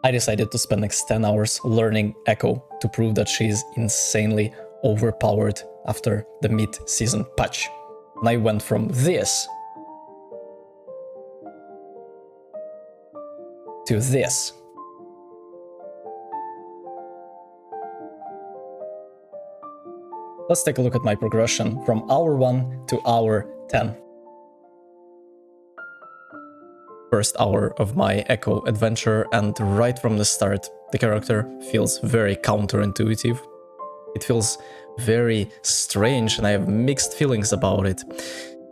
I decided to spend next 10 hours learning Echo to prove that she is insanely overpowered after the mid-season patch. And I went from this to this. Let's take a look at my progression from hour 1 to hour 10. First hour of my Echo adventure, and right from the start, the character feels very counterintuitive. It feels very strange, and I have mixed feelings about it.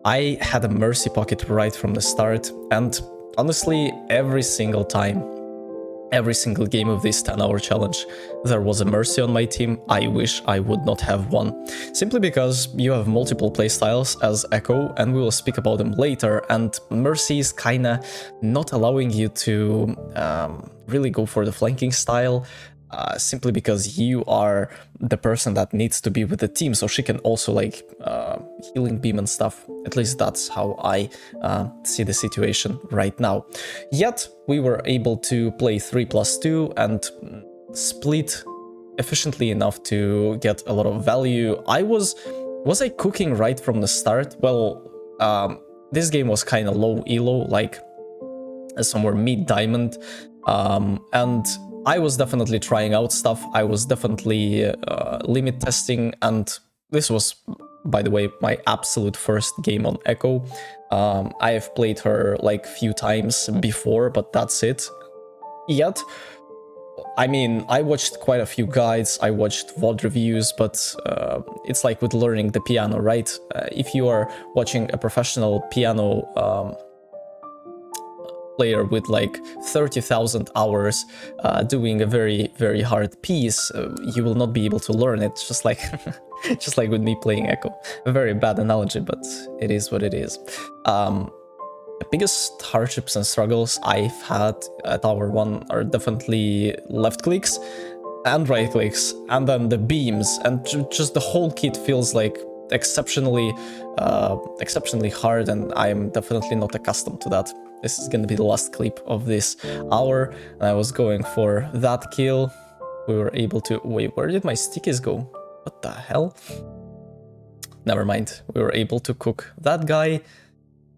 I had a mercy pocket right from the start, and honestly, every single time, every single game of this 10-hour challenge, there was a mercy on my team. I wish I would not have one. Simply because you have multiple playstyles as Echo, and we will speak about them later, and mercy is kinda not allowing you to really go for the flanking style, simply because you are the person that needs to be with the team, so she can also like healing beam and stuff. At least that's how I see the situation right now. Yet we were able to play 3+2 and split efficiently enough to get a lot of value. Was I cooking right from the start? Well, this game was kind of low elo, like somewhere mid-diamond, and I was definitely trying out stuff. I was definitely limit testing, and this was, by the way, my absolute first game on Echo. I have played her like few times before, but that's it. Yet, I mean, I watched quite a few guides, I watched VOD reviews, but it's like with learning the piano, right? If you are watching a professional piano player with like 30,000 hours doing a very, very hard piece, you will not be able to learn it, just like just like with me playing Echo. A very bad analogy, but it is what it is. The biggest hardships and struggles I've had at hour 1 are definitely left clicks and right clicks, and then the beams, and just the whole kit feels like exceptionally hard, and I'm definitely not accustomed to that. This is gonna be the last clip of this hour, and I was going for that kill. We were able to... Wait, where did my stickies go? What the hell? Never mind. We were able to cook that guy.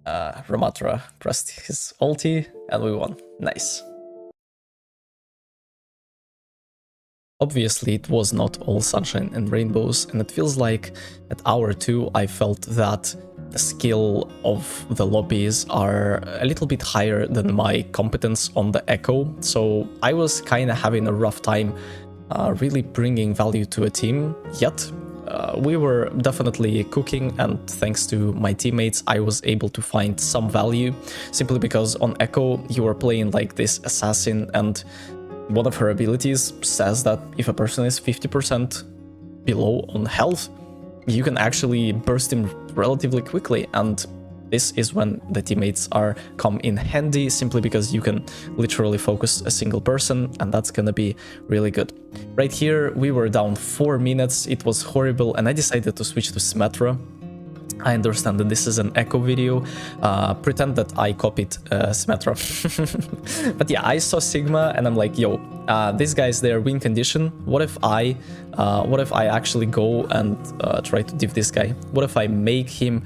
Ramatra pressed his ulti, and we won. Nice. Obviously, it was not all sunshine and rainbows, and it feels like at hour 2 I felt that the skill of the lobbies are a little bit higher than my competence on the Echo, so I was kind of having a rough time really bringing value to a team. Yet we were definitely cooking, and thanks to my teammates I was able to find some value, simply because on Echo you are playing like this assassin, and one of her abilities says that if a person is 50% below on health, you can actually burst him relatively quickly, and this is when the teammates come in handy, simply because you can literally focus a single person, and that's gonna be really good. Right here we were down 4 minutes, it was horrible, and I decided to switch to Symmetra. I understand that this is an Echo video, pretend that I copied Symmetra. But yeah, I saw Sigma and I'm like, yo, this guy's there win condition. What if I actually go and try to div this guy? What if I make him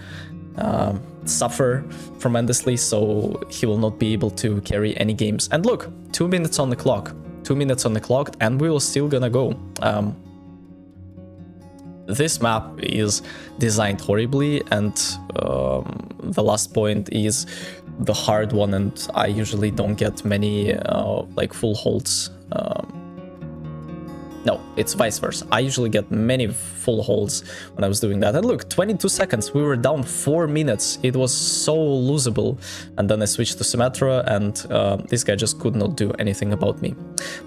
suffer tremendously so he will not be able to carry any games? And look, 2 minutes on the clock. 2 minutes on the clock, and we will still gonna go. This map is designed horribly, and the last point is the hard one, and I usually don't get many like full holds. No, it's vice versa. I usually get many full holds when I was doing that. And look, 22 seconds, we were down 4 minutes. It was so losable. And then I switched to Symmetra, and this guy just could not do anything about me.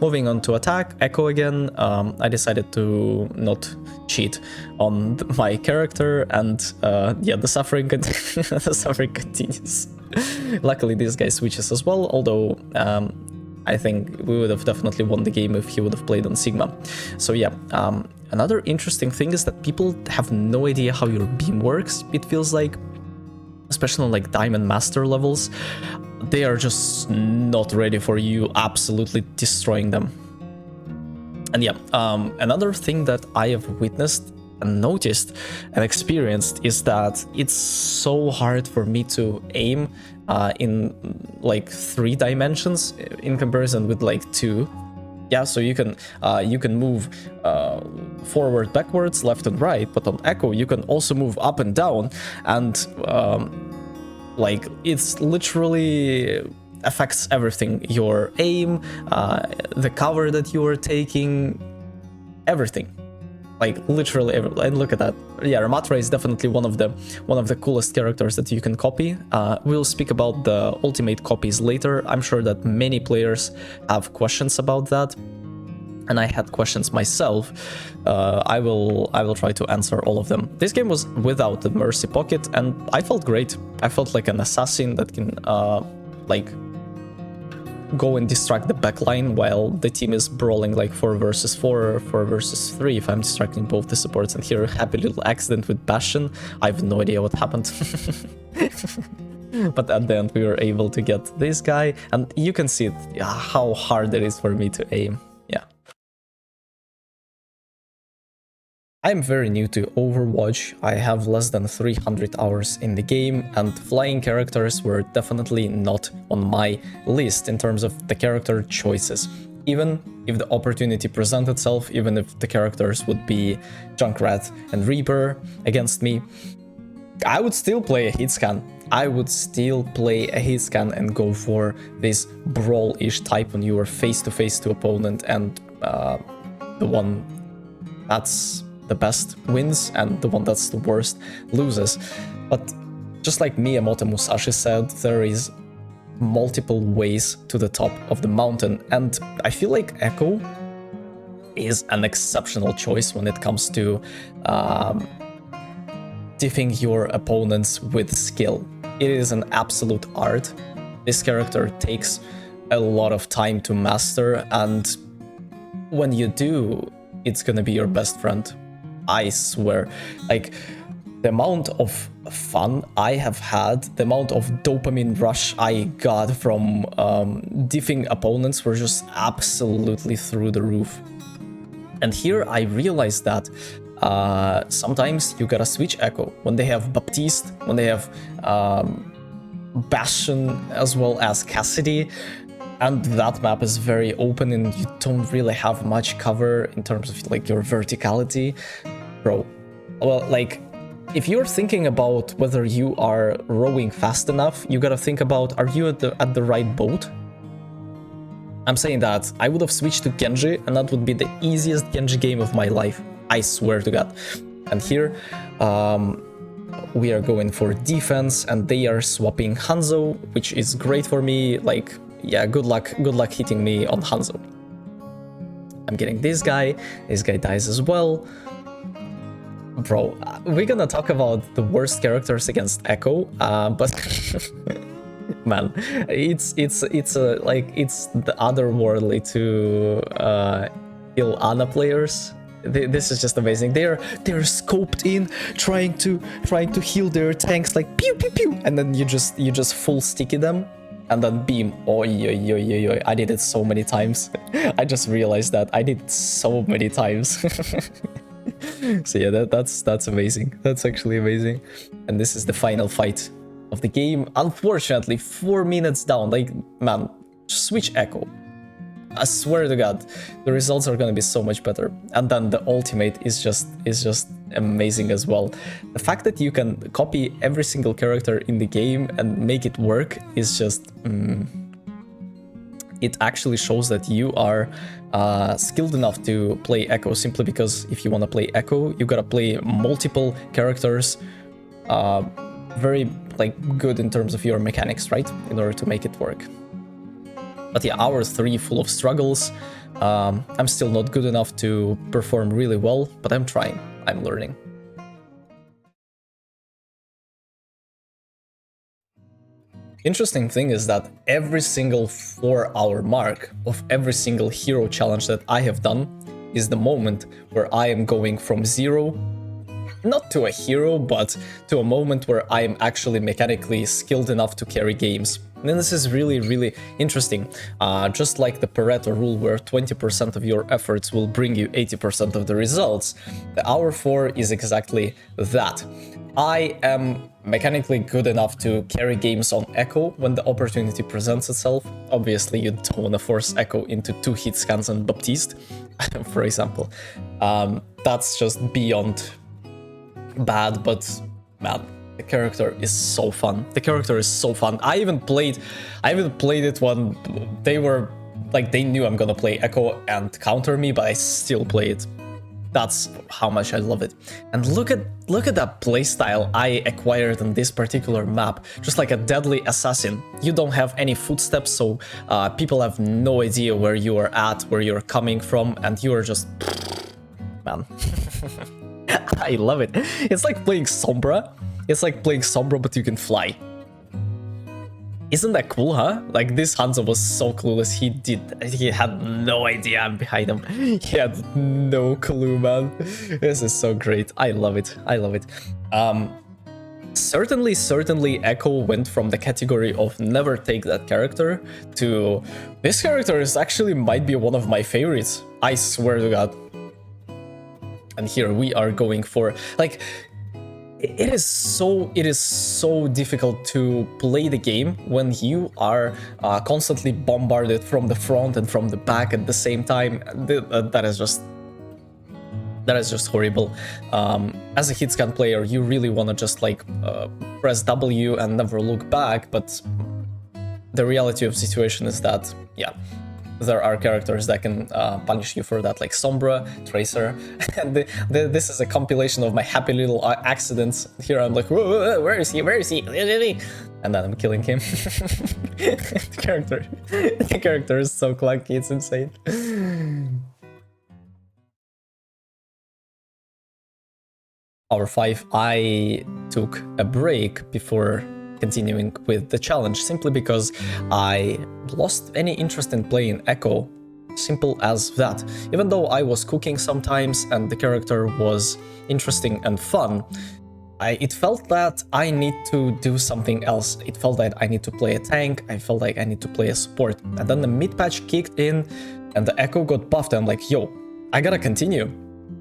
Moving on to attack, Echo again. I decided to not cheat on my character, and yeah, the suffering the suffering continues. Luckily, this guy switches as well, although I think we would have definitely won the game if he would have played on Sigma. So yeah, another interesting thing is that people have no idea how your beam works. It feels like, especially on like Diamond Master levels, they are just not ready for you absolutely destroying them. And yeah, another thing that I have witnessed and noticed and experienced is that it's so hard for me to aim in like 3 dimensions in comparison with like 2. Yeah, so you can move forward, backwards, left and right, but on Echo you can also move up and down, and like it's literally affects everything: your aim, the cover that you are taking, everything. Like literally everything. And look at that. Yeah, Ramatra is definitely one of the coolest characters that you can copy. We'll speak about the ultimate copies later. I'm sure that many players have questions about that, and I had questions myself. I will try to answer all of them. This game was without the mercy pocket, and I felt great. I felt like an assassin that can like go and distract the backline while the team is brawling like 4 versus 4 or 4 versus 3 if I'm distracting both the supports. And here, happy little accident with Bastion. I have no idea what happened. But at the end we were able to get this guy, and you can see how hard it is for me to aim. Yeah. I'm very new to Overwatch. I have less than 300 hours in the game, and flying characters were definitely not on my list in terms of the character choices. Even if the opportunity presents itself, even if the characters would be Junkrat and Reaper against me, I would still play a hit scan. I would still play a hit scan and go for this brawl-ish type when you are face-to-face to opponent, and the one that's the best wins and the one that's the worst loses. But just like Miyamoto Musashi said, there is multiple ways to the top of the mountain, and I feel like Echo is an exceptional choice when it comes to diffing your opponents with skill. It is an absolute art. This character takes a lot of time to master, and when you do, it's gonna be your best friend. I swear. Like, the amount of fun I have had, the amount of dopamine rush I got from diffing opponents were just absolutely through the roof. And here I realized that sometimes you gotta switch Echo. When they have Baptiste, when they have Bastion as well as Cassidy, and that map is very open and you don't really have much cover in terms of like your verticality, bro. Well, like, if you're thinking about whether you are rowing fast enough, you gotta think about, are you at the right boat? I'm saying that I would have switched to Genji, and that would be the easiest Genji game of my life. I swear to God. And here, we are going for defense, and they are swapping Hanzo, which is great for me. Like, yeah, good luck hitting me on Hanzo. I'm getting this guy dies as well. Bro, we're gonna talk about the worst characters against Echo, but man, it's the otherworldly to kill Ana players. This is just amazing. They're scoped in, trying to heal their tanks, like pew pew pew, and then you just full sticky them. And then beam. Oi, oi, oi, oi, oi. I did it so many times. I just realized that I did it so many times. So yeah, that's amazing. That's actually amazing. And this is the final fight of the game. Unfortunately, 4 minutes down. Like, man, switch Echo. I swear to God, the results are gonna be so much better. And then the ultimate is just amazing as well. The fact that you can copy every single character in the game and make it work is just it actually shows that you are skilled enough to play Echo, simply because if you want to play Echo, you gotta play multiple characters very like good in terms of your mechanics, right, in order to make it work. But yeah, hour 3 full of struggles. I'm still not good enough to perform really well, but I'm trying. I'm learning. Interesting thing is that every single 4-hour mark of every single hero challenge that I have done is the moment where I am going from 0, not to a hero, but to a moment where I am actually mechanically skilled enough to carry games. And this is really, really interesting. Just like the Pareto rule, where 20% of your efforts will bring you 80% of the results, the Hour 4 is exactly that. I am mechanically good enough to carry games on Echo when the opportunity presents itself. Obviously, you don't want to force Echo into 2 hit scans on Baptiste, for example. That's just beyond bad, but man, the character is so fun. The character is so fun. I even played it when they were like, they knew I'm gonna play Echo and counter me, but I still play it. That's how much I love it. And look at that playstyle I acquired on this particular map. Just like a deadly assassin. You don't have any footsteps, so people have no idea where you are at, where you're coming from, and you are just... man. I love it. It's like playing Sombra. It's like playing Sombra, but you can fly. Isn't that cool, huh? Like, this Hanzo was so clueless. He had no idea I'm behind him. He had no clue, man. This is so great. I love it. I love it. Certainly Echo went from the category of never take that character to this character is actually might be one of my favorites. I swear to God. And here we are going for, like, it is so difficult to play the game when you are constantly bombarded from the front and from the back at the same time. That is just horrible. As a hitscan player, you really want to just like press W and never look back, but the reality of the situation is that, yeah, there are characters that can punish you for that, like Sombra, Tracer, and this is a compilation of my happy little accidents. Here I'm like, whoa, where is he? Where is he? And then I'm killing him. The character is so clunky, it's insane. Hour 5, I took a break before continuing with the challenge, simply because I lost any interest in playing Echo. Simple as that. Even though I was cooking sometimes and the character was interesting and fun, it felt that I need to do something else. It felt that I need to play a tank, I felt like I need to play a support. And then the mid-patch kicked in and the Echo got buffed and I'm like, yo, I gotta continue.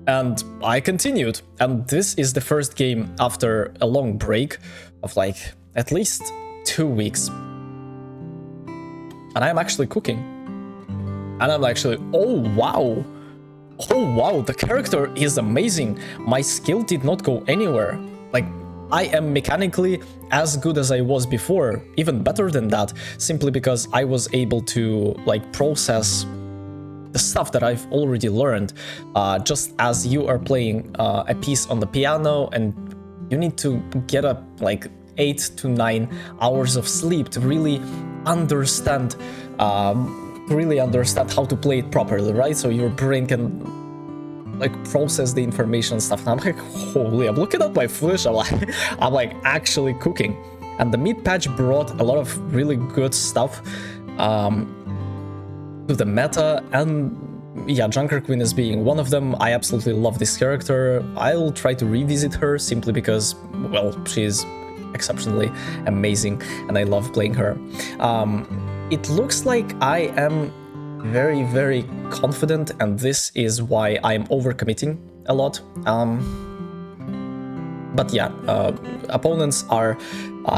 And I continued. And this is the first game after a long break of like at least 2 weeks. And I'm actually cooking. And I'm actually, oh wow, the character is amazing. My skill did not go anywhere. Like, I am mechanically as good as I was before, even better than that, simply because I was able to like process the stuff that I've already learned. Just as you are playing a piece on the piano and you need to get up like 8 to 9 hours of sleep to really understand how to play it properly, right? So your brain can like process the information and stuff. And I'm like, holy, I'm looking at my footage, I'm like actually cooking. And the mid-patch brought a lot of really good stuff to the meta, and yeah, Junker Queen is being one of them. I absolutely love this character. I'll try to revisit her simply because, well, she's exceptionally amazing and I love playing her. It looks like I am very, very confident, and this is why I'm overcommitting a lot. But yeah, opponents are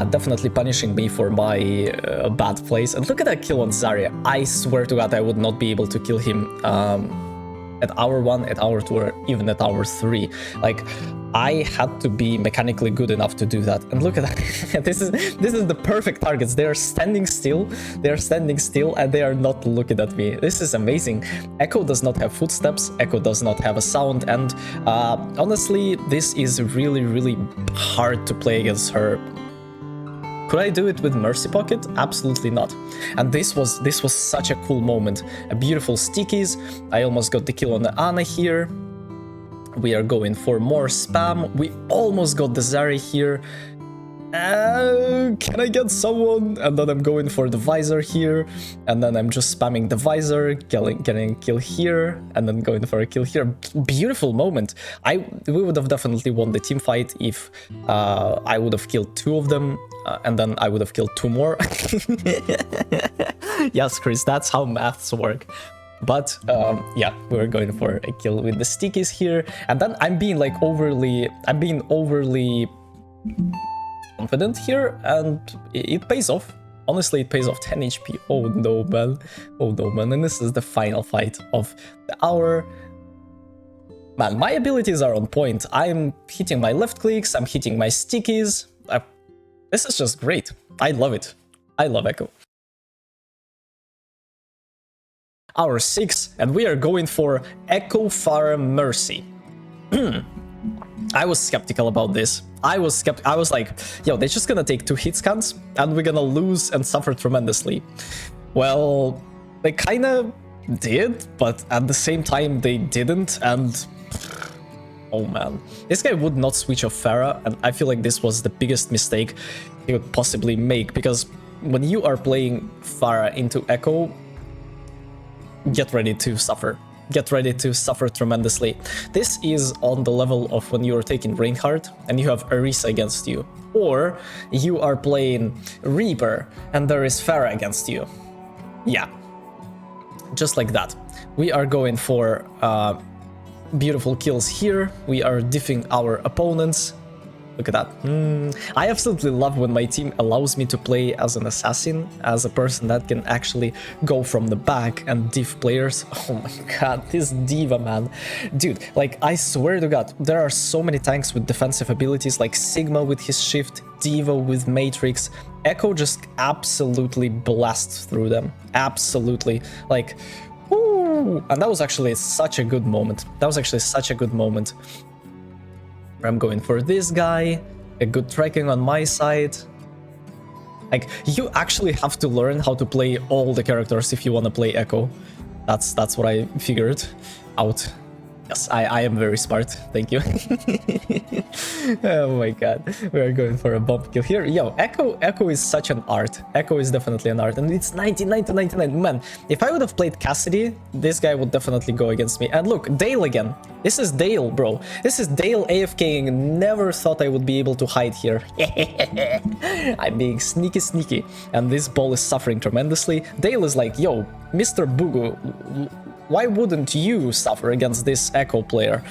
definitely punishing me for my bad plays. And look at that kill on Zarya. I swear to God, I would not be able to kill him at hour 1, at hour 2, or even at hour 3. Like, I had to be mechanically good enough to do that. And look at that. This is the perfect targets. They are standing still. They are standing still and they are not looking at me. This is amazing. Echo does not have footsteps. Echo does not have a sound. And honestly, this is really, really hard to play against her. Could I do it with Mercy Pocket? Absolutely not. And this was such a cool moment. A beautiful stickies. I almost got the kill on the Ana here. We are going for more spam. We almost got the Zarya here. Can I get someone? And then I'm going for the visor here, and then I'm just spamming the visor, getting a kill here, and then going for a kill here. Beautiful moment. We would have definitely won the team fight if I would have killed 2 of them, and then I would have killed 2 more. Yes, Chris, that's how maths work. But yeah, we're going for a kill with the stickies here, and then I'm being overly confident here, and it pays off. Honestly, it pays off. 10 HP. Oh no, man. Oh no, man. And this is the final fight of the hour. Man, my abilities are on point. I'm hitting my left clicks, I'm hitting my stickies. This is just great. I love it. I love Echo. Hour 6, and we are going for Echo Pharah Mercy. I was skeptical about this. I was like, yo, they're just gonna take 2 hit scans and we're gonna lose and suffer tremendously. Well, they kinda did, but at the same time they didn't, and oh man. This guy would not switch off Pharah, and I feel like this was the biggest mistake he could possibly make, because when you are playing Pharah into Echo, get ready to suffer. Get ready to suffer tremendously. This is on the level of when you are taking Reinhardt and you have Orisa against you. Or you are playing Reaper and there is Pharah against you. Yeah. Just like that. We are going for beautiful kills here. We are diffing our opponents. Look at that. I absolutely love when my team allows me to play as an assassin, as a person that can actually go from the back and diff players. Oh my god, this D.va, man. Dude, like, I swear to god, there are so many tanks with defensive abilities, like Sigma with his shift, D.va with Matrix. Echo just absolutely blasts through them. Absolutely. Like, woo! And that was actually such a good moment. That was actually such a good moment. I'm going for this guy, a good tracking on my side. Like, you actually have to learn how to play all the characters if you want to play Echo. That's what I figured out. Yes, I am very smart, thank you. Oh my god, we are going for a bomb kill here. Yo, Echo is such an art. Echo is definitely an art, and it's 99 to 99. Man, if I would have played Cassidy, this guy would definitely go against me. And look, Dale again. This is Dale, bro. This is Dale AFKing. Never thought I would be able to hide here. I'm being sneaky, and this ball is suffering tremendously. Dale is like, yo, Mr. Bugu, why wouldn't you suffer against this Echo player?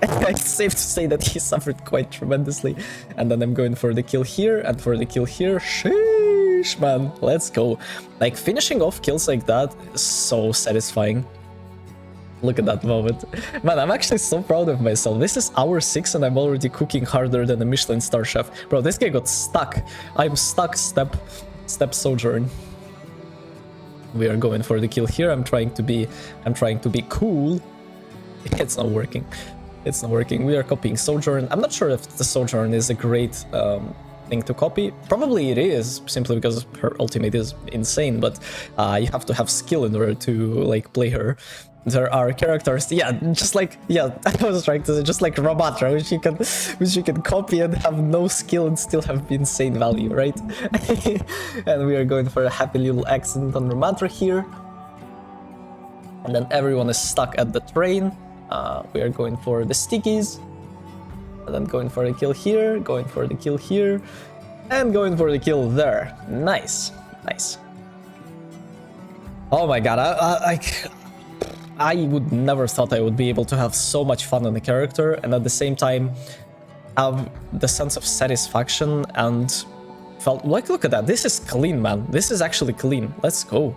It's safe to say that he suffered quite tremendously. And then I'm going for the kill here and for the kill here. Sheesh, man. Let's go. Like, finishing off kills like that is so satisfying. Look at that moment. Man, I'm actually so proud of myself. This is hour 6 and I'm already cooking harder than a Michelin star chef. Bro, this guy got stuck. I'm stuck. Step sojourn. We are going for the kill here. I'm trying to be cool. It's not working. It's not working. We are copying Sojourn. I'm not sure if the Sojourn is a great thing to copy. Probably it is, simply because her ultimate is insane, but you have to have skill in order to like play her. There are characters, yeah, just like, yeah, I was trying to say, just like Ramatra, which you can copy and have no skill and still have insane value, right? And we are going for a happy little accident on Ramatra here. And then everyone is stuck at the train. We are going for the stickies. And then going for the kill here, going for the kill here, and going for the kill there. Nice, nice. Oh my god, I would never thought I would be able to have so much fun on the character and at the same time have the sense of satisfaction and felt like, look at that, this is clean, man. This is actually clean. Let's go.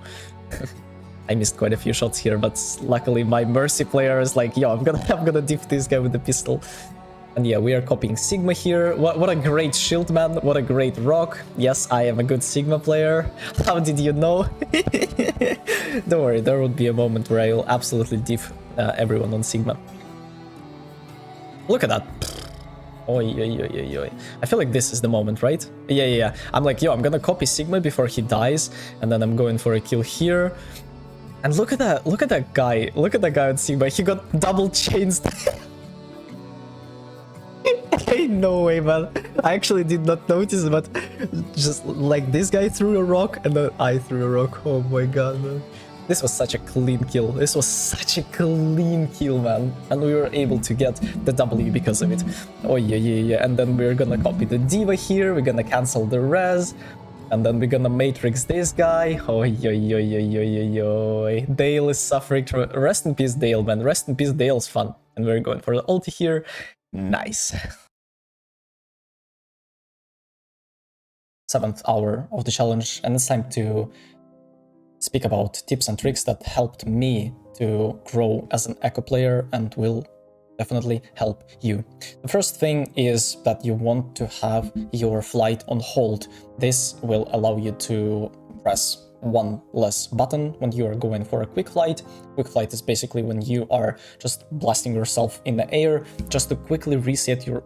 I missed quite a few shots here, but luckily my Mercy player is like, yo, I'm gonna diff this guy with the pistol. And yeah, we are copying Sigma here. What a great shield, man. What a great rock. Yes, I am a good Sigma player. How did you know? Don't worry, there will be a moment where I will absolutely diff everyone on Sigma. Look at that. Oi, oi, oi, oi, oi. I feel like this is the moment, right? Yeah. I'm like, yo, I'm gonna copy Sigma before he dies, and then I'm going for a kill here. And look at that guy. Look at that guy on Sigma. He got double chains. way, no way, man. I actually did not notice, but just like this guy threw a rock and then I threw a rock. Oh my god, man. This was such a clean kill. This was such a clean kill, man. And we were able to get the W because of it. Oh, yeah. And then we're gonna copy the D.va here. We're gonna cancel the res. And then we're gonna matrix this guy. Oh, yo. Dale is suffering. Rest in peace, Dale, man. Rest in peace, Dale's fun. And we're going for the ulti here. Nice. 7th hour of the challenge. And it's time to speak about tips and tricks that helped me to grow as an Echo player and will definitely help you. The first thing is that you want to have your flight on hold. This will allow you to press one less button when you are going for a quick flight. Quick flight is basically when you are just blasting yourself in the air just to quickly reset your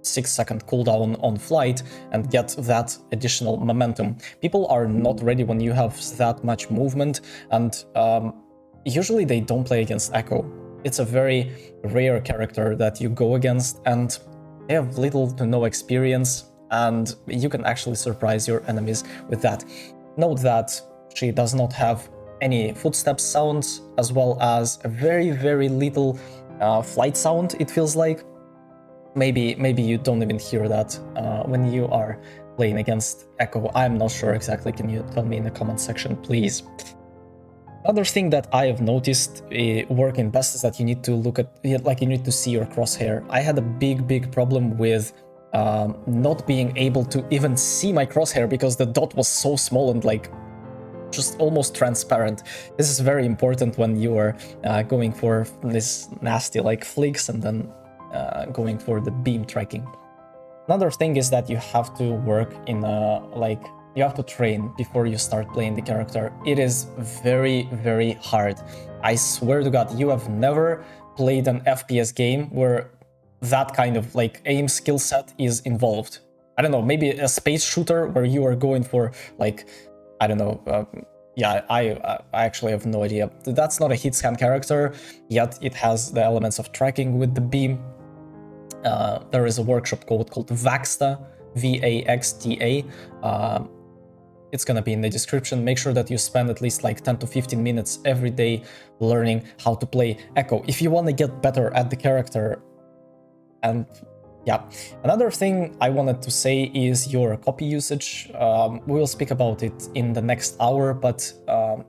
6-second cooldown on flight and get that additional momentum. People are not ready when you have that much movement, and usually they don't play against Echo. It's a very rare character that you go against, and they have little to no experience, and you can actually surprise your enemies with that. Note that she does not have any footsteps sounds, as well as a very little flight sound, it feels like. Maybe you don't even hear that when you are playing against Echo. I'm not sure exactly. Can you tell me in the comment section, please? Another thing that I have noticed working best is that you need to look at, like, you need to see your crosshair. I had a big problem with not being able to even see my crosshair because the dot was so small and like just almost transparent. This is very important when you are going for this nasty like flicks and then going for the beam tracking. Another thing is that you have to work in you have to train before you start playing the character. It is very hard. I swear to God, you have never played an FPS game where that kind of like aim skill set is involved. I don't know, maybe a space shooter where you are going for like, I don't know, yeah, I actually have no idea. That's not a hit scan character, yet it has the elements of tracking with the beam. There is a workshop code called VAXTA, VAXTA. It's gonna be in the description. Make sure that you spend at least like 10 to 15 minutes every day learning how to play Echo if you want to get better at the character. And yeah, another thing I wanted to say is your copy usage. We will speak about it in the next hour, but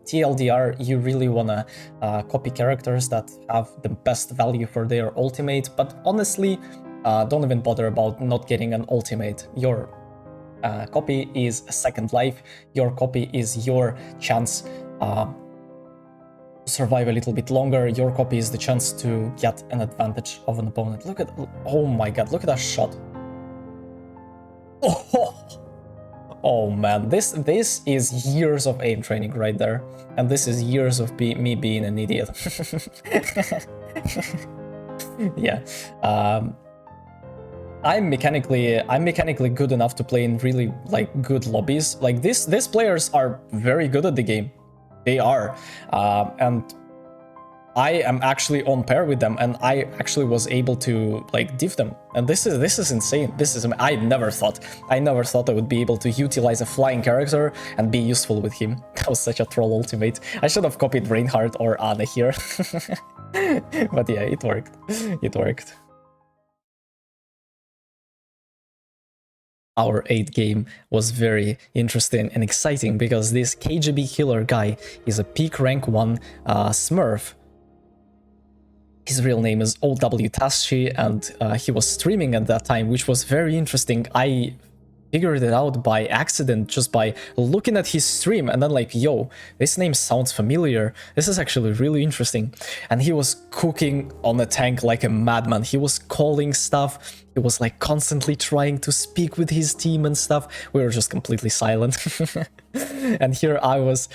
TLDR, you really wanna copy characters that have the best value for their ultimate, but honestly, don't even bother about not getting an ultimate. Your copy is a second life. Your copy is your chance to survive a little bit longer. Your copy is the chance to get an advantage of an opponent. Look at, oh my god, look at that shot. Oh man, this is years of aim training right there, and this is years of me being an idiot. Yeah. I'm mechanically good enough to play in really like good lobbies. Like these players are very good at the game. They are, and I am actually on pair with them, and I actually was able to like diff them. And this is insane. I never thought I would be able to utilize a flying character and be useful with him. That was such a troll ultimate. I should have copied Reinhardt or Anna here. But yeah, it worked. It worked. Our 8th game was very interesting and exciting because this KGB killer guy is a peak rank 1 smurf. His real name is OW Taschi, and he was streaming at that time, which was very interesting. I figured it out by accident just by looking at his stream and then like, yo, this name sounds familiar. This is actually really interesting. And he was cooking on the tank like a madman. He was calling stuff. He was like constantly trying to speak with his team and stuff. We were just completely silent. And here I was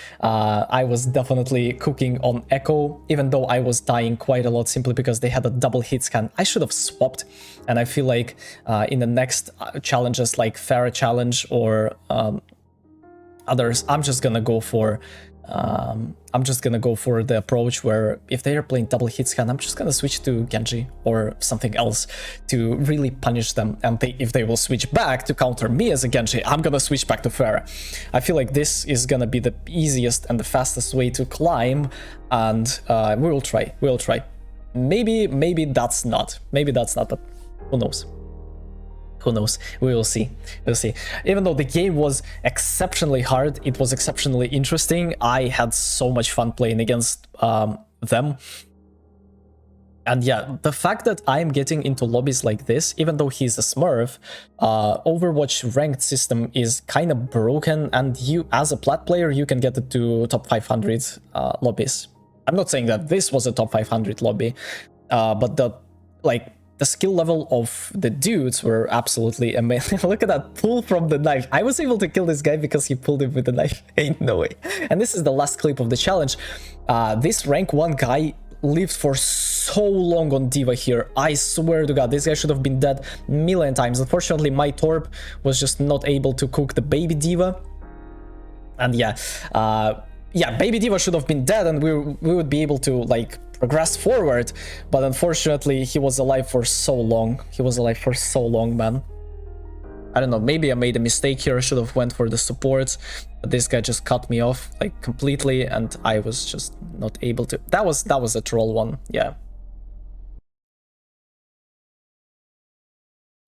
definitely cooking on Echo, even though I was dying quite a lot simply because they had a double hit scan. I should have swapped, and I feel like in the next challenges like Farah challenge or others, I'm just gonna go for I'm just gonna go for the approach where if they are playing double hit scan, I'm just gonna switch to Genji or something else to really punish them. And if they will switch back to counter me as a Genji, I'm gonna switch back to Pharah. I feel like this is gonna be the easiest and the fastest way to climb, and we will try. We'll try. Maybe that's not. Maybe that's not, but who knows? Who knows? We will see. We'll see. Even though the game was exceptionally hard, it was exceptionally interesting. I had so much fun playing against them. And yeah, the fact that I'm getting into lobbies like this, even though he's a Smurf, Overwatch ranked system is kind of broken, and you, as a plat player, you can get it to top 500 lobbies. I'm not saying that this was a top 500 lobby, but the skill level of the dudes were absolutely amazing. Look at that pull from the knife. I was able to kill this guy because he pulled him with the knife. Ain't no way. And this is the last clip of the challenge. This rank 1 guy lived for so long on D.va here. I swear to God, this guy should have been dead a million times. Unfortunately, my Torp was just not able to cook the baby D.va. And yeah, baby D.va should have been dead, and we would be able to like progress forward, but unfortunately he was alive for so long. He was alive for so long, man. I don't know, maybe I made a mistake here. I should have went for the supports, but this guy just cut me off like completely, and I was just not able to. That was a troll one, yeah.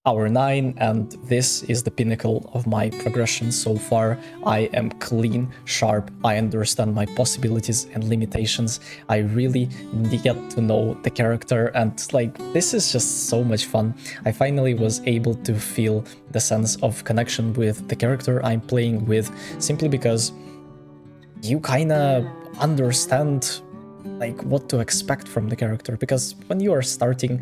Hour 9, and this is the pinnacle of my progression so far. I am clean, sharp, I understand my possibilities and limitations. I really get to know the character, and like, this is just so much fun. I finally was able to feel the sense of connection with the character I'm playing with, simply because you kinda understand like what to expect from the character, because when you are starting,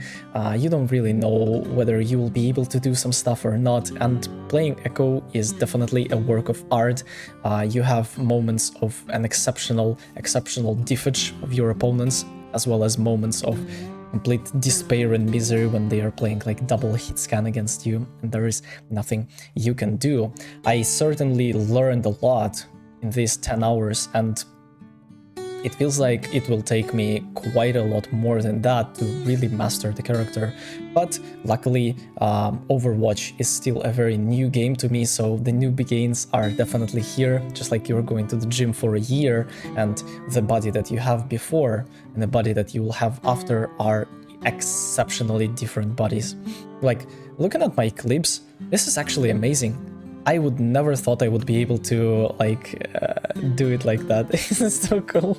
you don't really know whether you will be able to do some stuff or not, and playing Echo is definitely a work of art. You have moments of an exceptional defense of your opponents, as well as moments of complete despair and misery when they are playing like double hit scan against you, and there is nothing you can do. I certainly learned a lot in these 10 hours, and it feels like it will take me quite a lot more than that to really master the character. But luckily, Overwatch is still a very new game to me, so the newbie gains are definitely here, just like you're going to the gym for a year, and the body that you have before and the body that you will have after are exceptionally different bodies. Like, looking at my clips, this is actually amazing. I would never thought I would be able to like do it like that. This is so cool.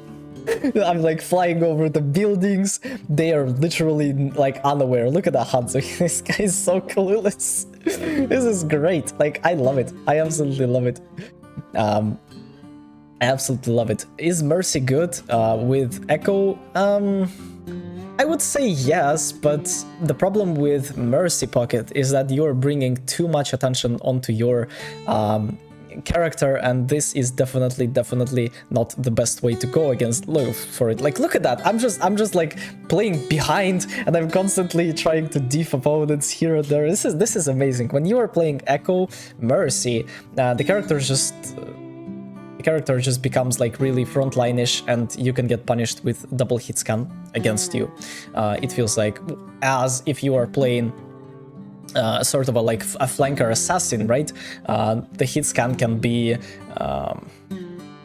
I'm like flying over the buildings. They are literally like unaware. Look at that Hanzo. This guy is so clueless. This is great. Like, I love it. I absolutely love it. I absolutely love it. Is Mercy good with Echo? I would say yes, but the problem with Mercy Pocket is that you're bringing too much attention onto your character, and this is definitely not the best way to go against for it. Like, look at that. I'm just like playing behind, and I'm constantly trying to diff opponents here and there. This is amazing. When you are playing Echo Mercy, the character just becomes like really frontline-ish, and you can get punished with double hit scan against you. It feels like as if you are playing sort of a flanker assassin, right? The hit scan can be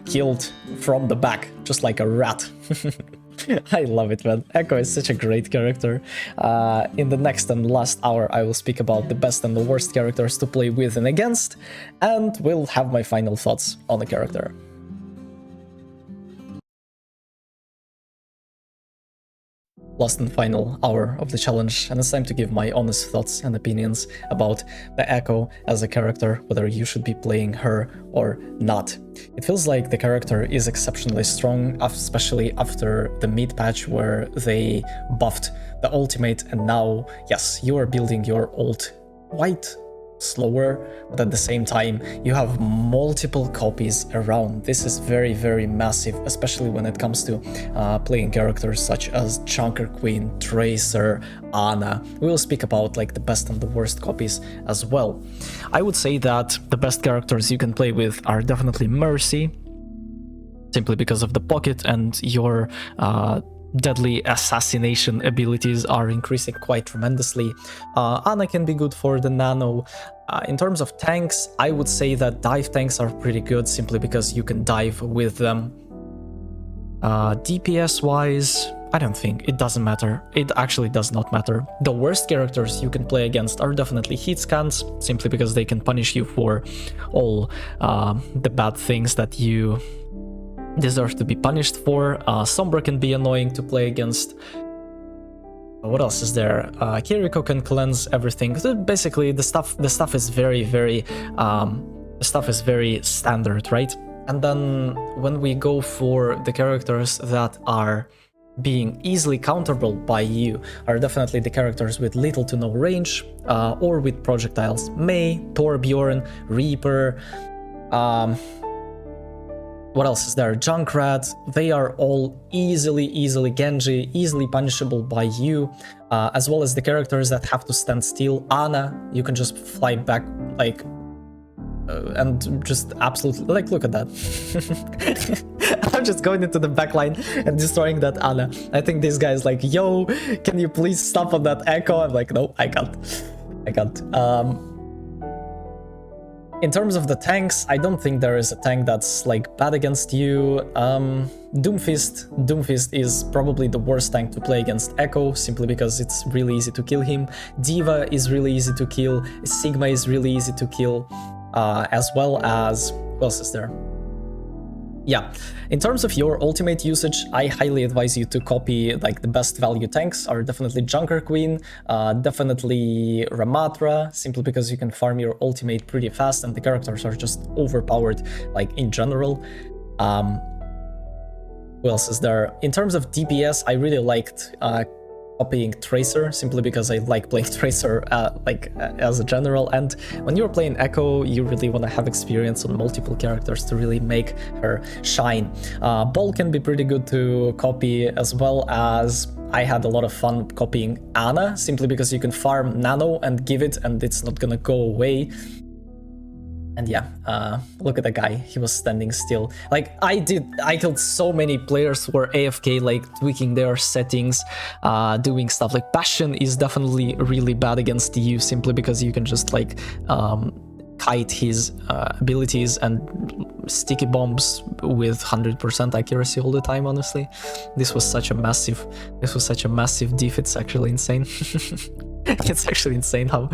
killed from the back, just like a rat. I love it, man. Echo is such a great character. In the next and last hour, I will speak about the best and the worst characters to play with and against, and will have my final thoughts on the character. Last and final hour of the challenge, and it's time to give my honest thoughts and opinions about the Echo as a character, whether you should be playing her or not. It feels like the character is exceptionally strong, especially after the mid patch where they buffed the ultimate, and now, yes, you are building your ult quite slower, but at the same time you have multiple copies around. This is very massive, especially when it comes to playing characters such as Chunker Queen, Tracer, Ana. We will speak about like the best and the worst copies as well. I would say that the best characters you can play with are definitely Mercy, simply because of the pocket, and your deadly assassination abilities are increasing quite tremendously. Ana can be good for the nano. In terms of tanks, I would say that dive tanks are pretty good simply because you can dive with them. DPS wise, I don't think it doesn't matter. It actually does not matter. The worst characters you can play against are definitely heat scans, simply because they can punish you for all the bad things that you deserve to be punished for. Sombra can be annoying to play against. What else is there? Kiriko can cleanse everything. So basically, the stuff is very standard, right? And then when we go for the characters that are being easily counterable by you, are definitely the characters with little to no range, or with projectiles. Mei, Torbjorn, Reaper, what else is there? Junkrat. They are all easily Genji, easily punishable by you, as well as the characters that have to stand still. Ana, you can just fly back, like, and just absolutely, like, look at that. I'm just going into the backline and destroying that Ana. I think this guy is like, yo, can you please stop on that echo? I'm like, no, I can't. In terms of the tanks, I don't think there is a tank that's like bad against you. Doomfist is probably the worst tank to play against Echo, simply because it's really easy to kill him. D.va is really easy to kill. Sigma is really easy to kill, as well as, what else is there? Yeah, in terms of your ultimate usage, I highly advise you to copy, like, the best value tanks are definitely Junker Queen, definitely Ramatra, simply because you can farm your ultimate pretty fast and the characters are just overpowered, like, in general. What else is there? In terms of DPS, I really liked copying Tracer, simply because I like playing Tracer as a general, and when you're playing Echo, you really want to have experience on multiple characters to really make her shine. Ball can be pretty good to copy, as well as I had a lot of fun copying Ana, simply because you can farm nano and give it and it's not gonna go away. And yeah, look at the guy, he was standing still. Like, I killed so many players who were AFK, like, tweaking their settings, doing stuff. Like, Passion is definitely really bad against you, simply because you can just, like, kite his abilities and sticky bombs with 100% accuracy all the time, honestly. This was such a massive diff, it's actually insane. It's actually insane how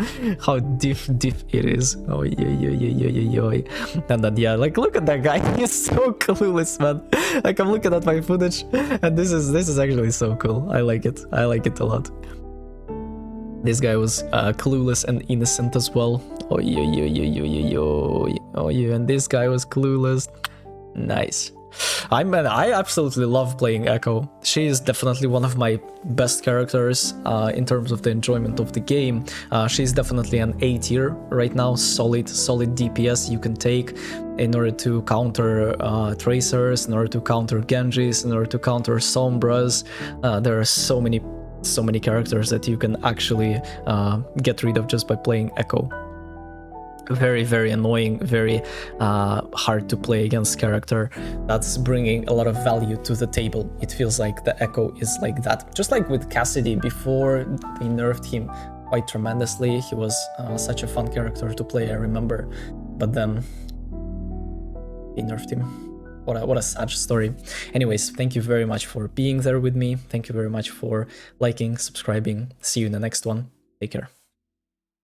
diff it is. Oh yeah. And then yeah, like, look at that guy. He's so clueless, man. Like, I'm looking at my footage, and this is actually so cool. I like it a lot. This guy was clueless and innocent as well. Oh yeah. Oh yeah, and this guy was clueless. Nice. I absolutely love playing Echo. She is definitely one of my best characters in terms of the enjoyment of the game. She's definitely an A tier right now, solid DPS you can take in order to counter Tracers, in order to counter Genjis, in order to counter Sombras. There are so many characters that you can actually get rid of just by playing Echo. Very annoying, very hard to play against character that's bringing a lot of value to the table. It feels like the Echo is like that. Just like with Cassidy, before they nerfed him quite tremendously, he was such a fun character to play, I remember. But then they nerfed him. What a sad story. Anyways, thank you very much for being there with me. Thank you very much for liking, subscribing. See you in the next one. Take care.